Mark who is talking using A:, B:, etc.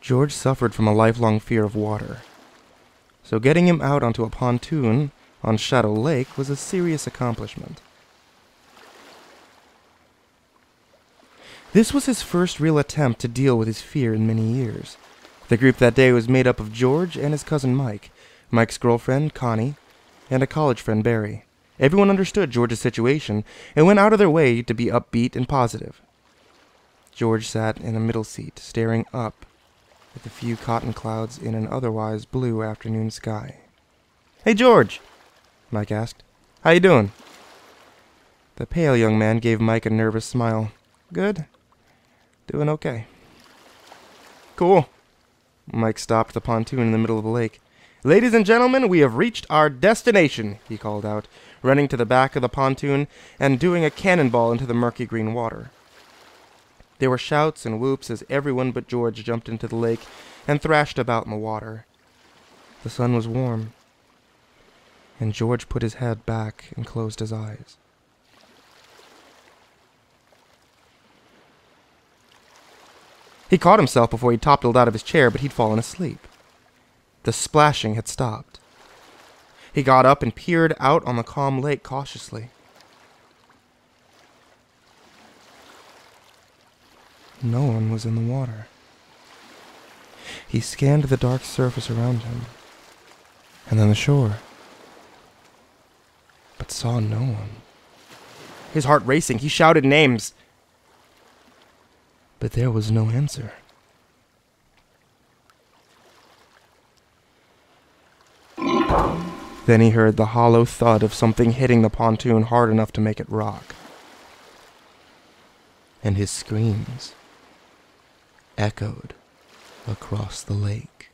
A: George suffered from a lifelong fear of water, so getting him out onto a pontoon on Shadow Lake was a serious accomplishment. This was his first real attempt to deal with his fear in many years. The group that day was made up of George and his cousin Mike, Mike's girlfriend, Connie, and a college friend, Barry. Everyone understood George's situation and went out of their way to be upbeat and positive. George sat in a middle seat, staring up at the few cotton clouds in an otherwise blue afternoon sky. "Hey, George," Mike asked. "How you doing?" The pale young man gave Mike a nervous smile. "Good. Doing okay." "Cool." Mike stopped the pontoon in the middle of the lake. "Ladies and gentlemen, we have reached our destination," he called out, running to the back of the pontoon and doing a cannonball into the murky green water. There were shouts and whoops as everyone but George jumped into the lake and thrashed about in the water. The sun was warm, and George put his head back and closed his eyes. He caught himself before he toppled out of his chair, but he'd fallen asleep. The splashing had stopped. He got up and peered out on the calm lake cautiously. No one was in the water. He scanned the dark surface around him, and then the shore, but saw no one. His heart racing, he shouted names, but there was no answer. Then he heard the hollow thud of something hitting the pontoon hard enough to make it rock. And his screams echoed across the lake.